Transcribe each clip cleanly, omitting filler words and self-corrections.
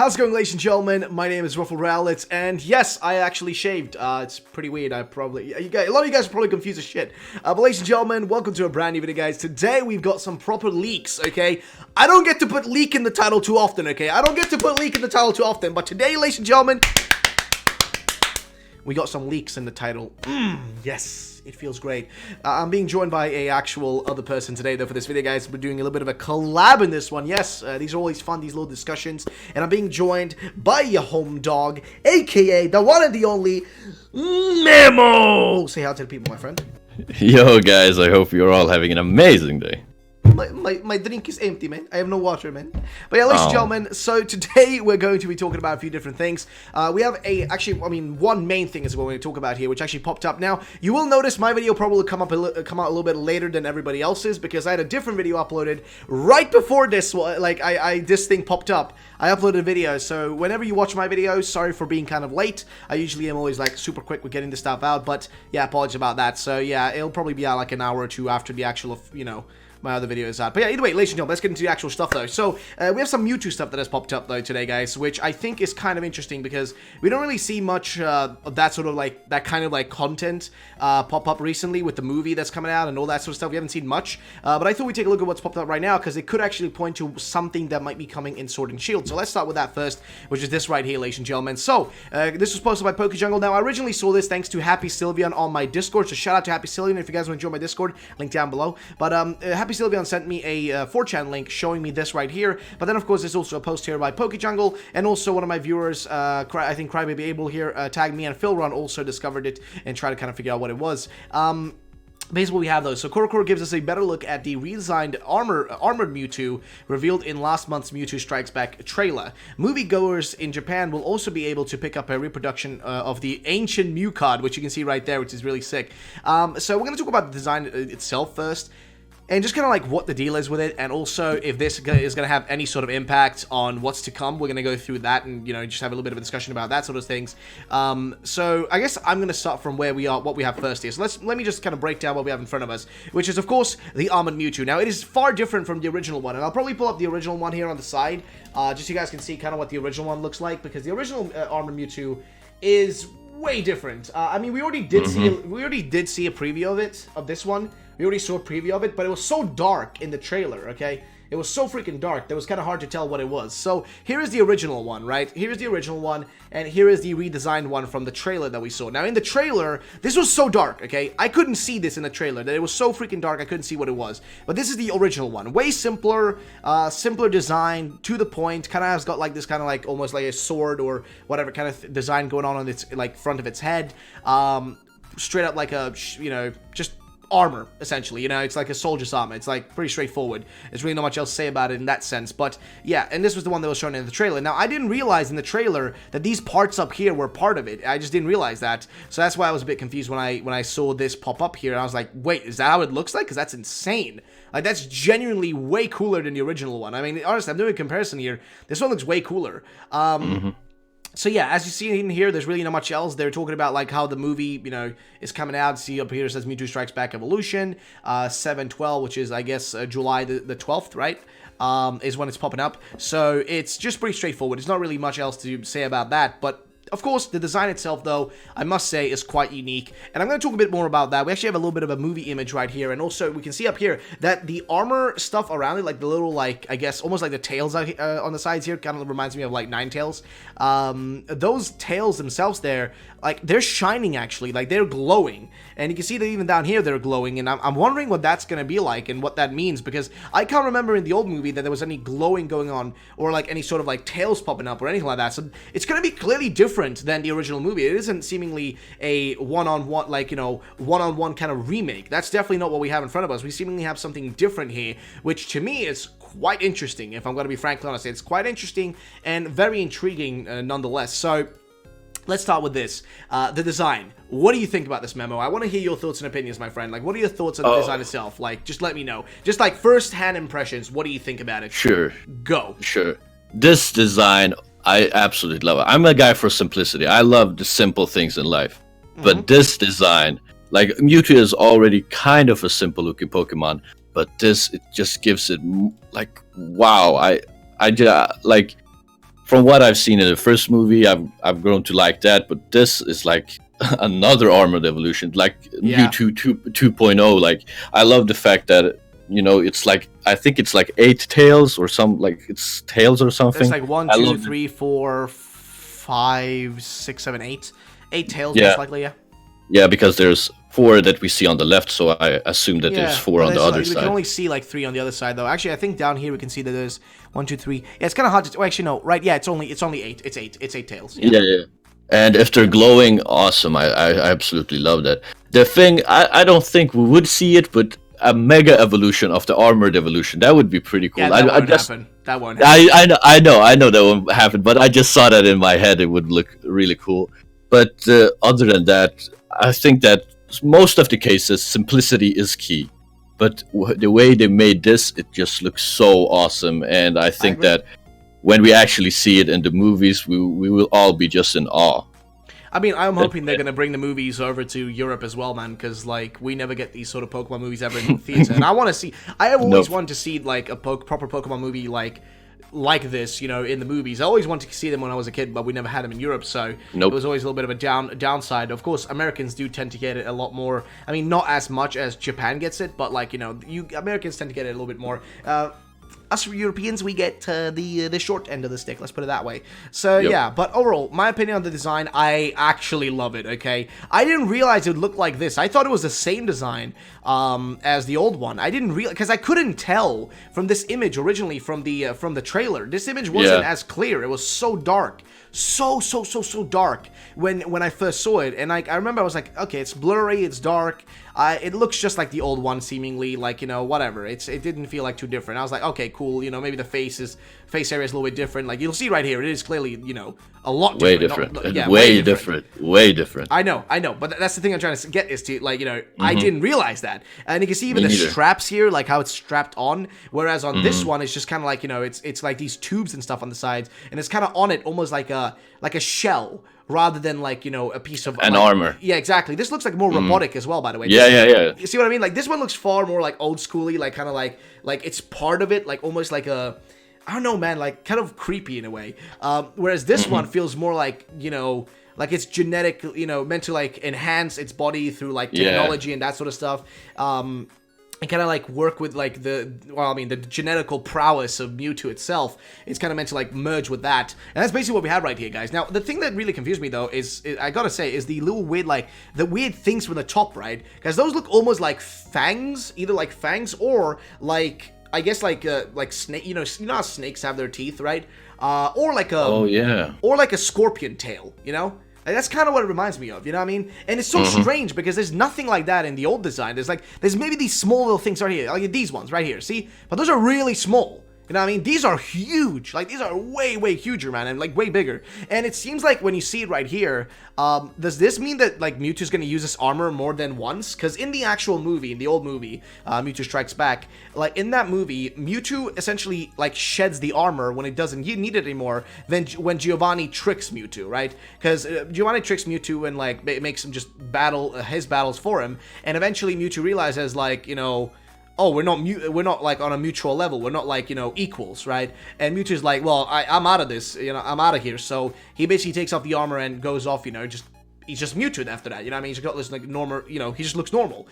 How's it going, ladies and gentlemen? My name is RuffledRowlit, and yes, I actually shaved. It's pretty weird. A lot of you guys are probably confused as shit. But ladies and gentlemen, welcome to a brand new video, guys. Today we've got some proper leaks. Okay, I don't get to put leak in the title too often. Okay, but today, ladies and gentlemen, we got some leaks in the title. Yes. It feels great. I'm being joined by a actual other person today, though, for this video, guys. We're doing a little bit of a collab in this one. Yes, these are always fun, these little discussions. And I'm being joined by your home dog, a.k.a. the one and the only Memo. Say hi to the people, my friend. Yo, guys, I hope you're all having an amazing day. My drink is empty, man. I have no water, man. But yeah, ladies and gentlemen, so today we're going to be talking about a few different things. We have one main thing is what we're going to talk about here, which actually popped up. Now, you will notice my video probably come out a little bit later than everybody else's, because I had a different video uploaded right before this one. Like, this thing popped up. I uploaded a video, so whenever you watch my videos, sorry for being kind of late. I usually am always, like, super quick with getting the stuff out, but yeah, apologies about that. So yeah, it'll probably be out like an hour or two after the actual, my other video is out. But yeah, either way, ladies and gentlemen, let's get into the actual stuff, though. So, we have some Mewtwo stuff that has popped up, though, today, guys, which I think is kind of interesting, because we don't really see much of that sort of, like, that kind of, like, content pop up recently with the movie that's coming out and all that sort of stuff. We haven't seen much, but I thought we'd take a look at what's popped up right now, because it could actually point to something that might be coming in Sword and Shield. So let's start with that first, which is this right here, ladies and gentlemen. So, this was posted by PokeJungle. Now, I originally saw this thanks to Happy Sylveon on my Discord, so shout out to Happy Sylveon if you guys want to join my Discord, link down below. But, Happy Sylveon sent me a 4chan link showing me this right here. But then, of course, there's also a post here by PokeJungle, and also one of my viewers, I think Crybaby Abel here, tagged me, and PhilRun also discovered it and tried to kind of figure out what it was. Basically, we have those. So, Corocoro gives us a better look at the redesigned Armored Mewtwo revealed in last month's Mewtwo Strikes Back trailer. Moviegoers in Japan will also be able to pick up a reproduction of the ancient Mew card, which you can see right there, which is really sick. So, we're going to talk about the design itself first, and just kind of like what the deal is with it, and also if this is going to have any sort of impact on what's to come. We're going to go through that and, just have a little bit of a discussion about that sort of things. So I guess I'm going to start from where we are, what we have first here. So let me just kind of break down what we have in front of us, which is, of course, the Armored Mewtwo. Now, it is far different from the original one, and I'll probably pull up the original one here on the side, just so you guys can see kind of what the original one looks like, because the original Armored Mewtwo is way different. I mean, we already did see a preview of this one. We already saw a preview of it, but it was so dark in the trailer, okay? It was so freaking dark that it was kind of hard to tell what it was. So, here is the original one, right? Here's the original one, and here is the redesigned one from the trailer that we saw. Now, in the trailer, this was so dark, okay? I couldn't see this in the trailer. That it was so freaking dark, I couldn't see what it was. But this is the original one. Way simpler, simpler design, to the point. Kind of has got like this kind of like, almost like a sword or whatever kind of design going on its, like, front of its head. Straight up like a, just armor, essentially. It's like a soldier's armor. It's like pretty straightforward. There's really not much else to say about it in that sense. But yeah, and this was the one that was shown in the trailer. Now, I didn't realize in the trailer that these parts up here were part of it. I just didn't realize that. So that's why I was a bit confused when I saw this pop up here. And I was like, wait, is that how it looks like? Because that's insane. Like, that's genuinely way cooler than the original one. I mean, honestly, I'm doing a comparison here. This one looks way cooler. So yeah, as you see in here, there's really not much else. They're talking about like how the movie, is coming out. See up here, it says Mewtwo Strikes Back Evolution, 7/12, which is, I guess, July the 12th, right? Is when it's popping up. So it's just pretty straightforward. There's not really much else to say about that, but of course, the design itself, though, I must say, is quite unique, and I'm going to talk a bit more about that. We actually have a little bit of a movie image right here, and also we can see up here that the armor stuff around it, like the little, like, I guess, almost like the tails on the sides here, kind of reminds me of, like, Ninetales. Those tails themselves there, like, they're shining, actually, like, they're glowing, and you can see that even down here they're glowing, and I'm wondering what that's going to be like and what that means, because I can't remember in the old movie that there was any glowing going on, or, like, any sort of, like, tails popping up or anything like that, so it's going to be clearly different than the original movie. It isn't seemingly a one-on-one, like, one-on-one kind of remake. That's definitely not what we have in front of us. We seemingly have something different here, which to me is quite interesting, if I'm going to be frankly honest. It's quite interesting and very intriguing nonetheless. So, let's start with this. The design. What do you think about this, Memo? I want to hear your thoughts and opinions, my friend. Like, what are your thoughts on the design itself? Like, just let me know. Just, like, first-hand impressions. What do you think about it? Sure. Go. Sure. This design, I absolutely love it. I'm a guy for simplicity. I love the simple things in life. But this design, like, Mewtwo is already kind of a simple looking Pokemon, but this, it just gives it, like, wow. I just, like, from what I've seen in the first movie, I've grown to like that. But this is like another Armored evolution, like Mewtwo 2.0. Like, I love the fact that, you know, it's like, I think it's like 8 tails or some, like it's tails or something. It's like 1, 2, 3, 4, 5, 6, 7, 8. 8 tails, most likely, yeah. Yeah, because there's 4 that we see on the left, so I assume that there's 4 on the other side. We can only see like 3 on the other side, though. Actually, I think down here we can see that there's 1, 2, 3. Yeah, it's kind of hard to. Oh, actually, no. Right? Yeah, it's only 8. It's 8. It's 8 tails. Yeah. And if they're glowing, awesome. I absolutely love that. The thing, I don't think we would see it, but a mega evolution of the Armored evolution, that would be pretty cool. Yeah, that won't happen. That won't happen. I know that won't happen, but I just saw that in my head. It would look really cool. But other than that, I think that most of the cases, simplicity is key. But the way they made this, it just looks so awesome. And I think that when we actually see it in the movies, we will all be just in awe. I mean, I'm hoping they're going to bring the movies over to Europe as well, man, because, like, we never get these sort of Pokemon movies ever in the theater. And I want to see, I have always wanted to see, like, a proper Pokemon movie, like this, you know, in the movies. I always wanted to see them when I was a kid, but we never had them in Europe, so it was always a little bit of a downside. Of course, Americans do tend to get it a lot more. I mean, not as much as Japan gets it, but, like, you know, Americans tend to get it a little bit more. Us Europeans, we get the short end of the stick, let's put it that way. So, yeah, but overall, my opinion on the design, I actually love it, okay? I didn't realize it would look like this. I thought it was the same design as the old one. I didn't realize, because I couldn't tell from this image originally from the trailer. This image wasn't as clear. It was so dark. So dark when I first saw it. And I remember I was like, okay, it's blurry, it's dark. It looks just like the old one, seemingly, like, you know, whatever. It didn't feel like too different. I was like, okay, cool, you know, maybe the face area is a little bit different. Like, you'll see right here, it is clearly, you know, a lot different. Way different. I know, but that's the thing I'm trying to get is to, like, you know, I didn't realize that. And you can see even the straps here, like how it's strapped on, whereas on this one, it's just kind of like, you know, it's like these tubes and stuff on the sides, and it's kind of on it almost like a shell, rather than, like, you know, a piece of an armor. Yeah, exactly. This looks like more robotic as well, by the way. Yeah. You see what I mean? Like, this one looks far more like old schooly, like kind of like it's part of it, like almost like a, I don't know, man, like kind of creepy in a way. Whereas this one feels more like, you know, like it's genetic, you know, meant to like enhance its body through like technology and that sort of stuff. And kind of like work with like the genetical prowess of Mewtwo itself. It's kind of meant to like merge with that. And that's basically what we have right here, guys. Now, the thing that really confused me though is I gotta say, is the little weird, like, the weird things from the top, right? Because those look almost like fangs, either like fangs or like, I guess like snake, you know how snakes have their teeth, right? Or like a, or like a scorpion tail, you know? And that's kind of what it reminds me of, you know what I mean? And it's so strange because there's nothing like that in the old design. There's maybe these small little things right here, like these ones right here, see? But those are really small. You know what I mean? These are huge. Like, these are way, way huger, man, and, like, way bigger. And it seems like when you see it right here, does this mean that, like, Mewtwo's gonna use this armor more than once? Because in the actual movie, in the old movie, Mewtwo Strikes Back, like, in that movie, Mewtwo essentially, like, sheds the armor when it doesn't need it anymore, then when Giovanni tricks Mewtwo, right? Because Giovanni tricks Mewtwo and, like, makes him just battle his battles for him, and eventually Mewtwo realizes, like, you know, oh, we're not like on a mutual level. We're not like, you know, equals, right? And Mewtwo's like, well, I'm out of this, you know, I'm out of here. So he basically takes off the armor and goes off, you know, he's just Mewtwo after that, you know what I mean? He's got this like normal, you know, he just looks normal.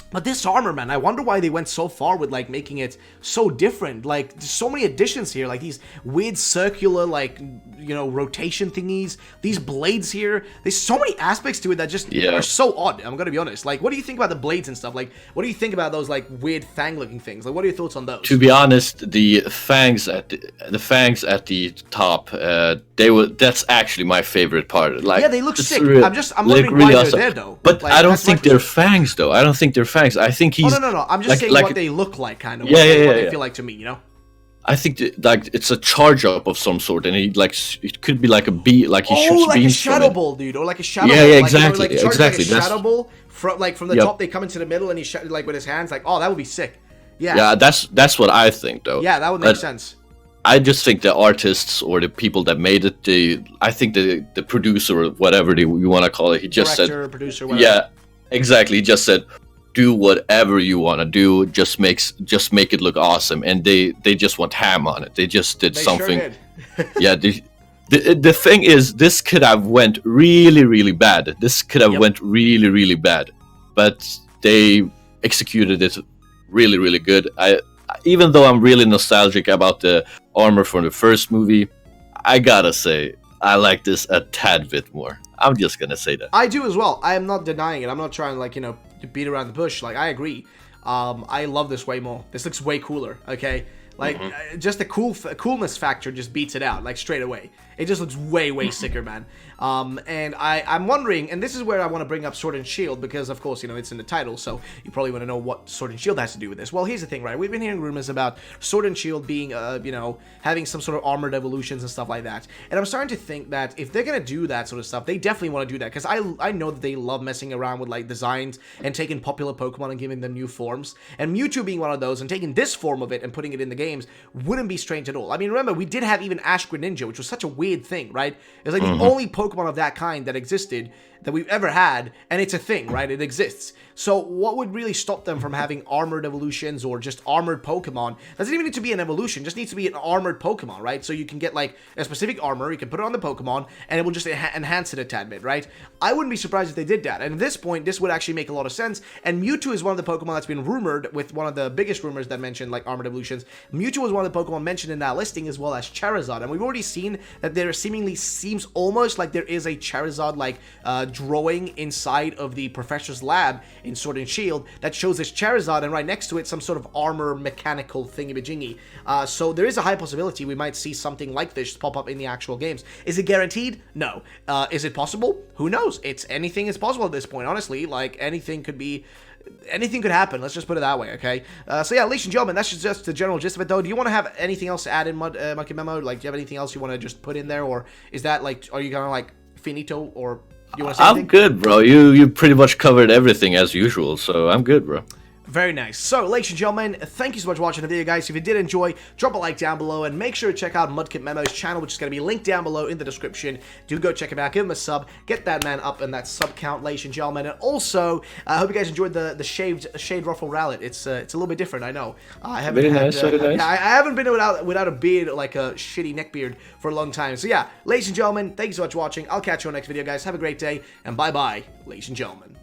But this armor, man, I wonder why they went so far with, like, making it so different. Like, there's so many additions here, like these weird circular, like, you know, rotation thingies, these blades here. There's so many aspects to it that just are so odd, I'm gonna be honest. Like, what do you think about the blades and stuff? Like, what do you think about those, like, weird fang-looking things? Like, what are your thoughts on those? To be honest, the fangs at the top, that's actually my favorite part. Like, yeah, they look sick. I'm wondering why they're there, though. But like, I don't think they're fangs, though. I don't think they're fangs. I think he's... Oh, no. I'm just saying what they look like, kind of. What they feel like to me, you know? I think like it's a charge up of some sort, and it could be like a bee, like he shoots like beams a shadow ball, dude, or like a shadow ball. Yeah, exactly, like, you know, exactly. Like a shadow ball from the top, they come into the middle, and he like with his hands, like, oh, that would be sick. Yeah, that's what I think, though. Yeah, that would make sense. I just think the artists or the people that made it, I think the producer or whatever you want to call it, he just Director, said, producer, whatever. Yeah, exactly. He just said, do whatever you want to do, just make it look awesome, and they just went ham on it. They just did something. Sure did. Yeah, the thing is, this could have went really, really bad. This could have went really, really bad, but they executed it really, really good. Even though I'm really nostalgic about the armor from the first movie, I gotta say I like this a tad bit more. I'm just gonna say that. I do as well. I am not denying it. I'm not trying to to beat around the bush. Like, I agree. I love this way more. This looks way cooler. Okay. Like, just the coolness factor just beats it out, like, straight away. It just looks way sicker, man. And I'm wondering, and this is where I want to bring up Sword and Shield, because, of course, it's in the title, so you probably want to know what Sword and Shield has to do with this. Well, here's the thing, right? We've been hearing rumors about Sword and Shield being, having some sort of armored evolutions and stuff like that. And I'm starting to think that if they're going to do that sort of stuff, they definitely want to do that, because I know that they love messing around with, like, designs and taking popular Pokemon and giving them new forms. And Mewtwo being one of those, and taking this form of it and putting it in the games wouldn't be strange at all. I mean, remember, we did have even Ash Greninja, which was such a weird thing, right? It's like the only Pokemon of that kind that existed that we've ever had, and it's a thing, right? It exists. So what would really stop them from having armored evolutions or just armored Pokemon? Doesn't even need to be an evolution, just needs to be an armored Pokemon, right? So you can get like a specific armor, you can put it on the Pokemon, and it will just enhance it a tad bit, right? I wouldn't be surprised if they did that. And at this point, this would actually make a lot of sense. And Mewtwo is one of the Pokemon that's been rumored, with one of the biggest rumors that mentioned like armored evolutions. Mewtwo was one of the Pokemon mentioned in that listing, as well as Charizard. And we've already seen that there seemingly seems almost like there is a Charizard like drawing inside of the professor's lab in Sword and Shield that shows this Charizard, and right next to it some sort of armor mechanical thingy-majingy. So there is a high possibility we might see something like this pop up in the actual games. Is it guaranteed? No. Is it possible? Who knows? Anything is possible at this point, honestly. Like, anything could happen. Let's just put it that way, okay? So yeah, ladies and gentlemen, that's just the general gist of it, though. Do you want to have anything else to add in Mudkip Memo? Like, do you have anything else you want to just put in there, or is that like, are you gonna like finito, or you want to say anything? I'm good, bro. You pretty much covered everything as usual, so I'm good, bro. Very nice. So, ladies and gentlemen, thank you so much for watching the video, guys. If you did enjoy, drop a like down below, and make sure to check out Mudkip Memo's channel, which is going to be linked down below in the description. Do go check him out, give him a sub, get that man up in that sub count, ladies and gentlemen. And also, I hope you guys enjoyed the shaved RuffledRowlit. It's a little bit different, I know. I haven't very nice. Yeah, I haven't been without a beard, like a shitty neck beard, for a long time. So yeah, ladies and gentlemen, thank you so much for watching. I'll catch you on the next video, guys. Have a great day, and bye-bye, ladies and gentlemen.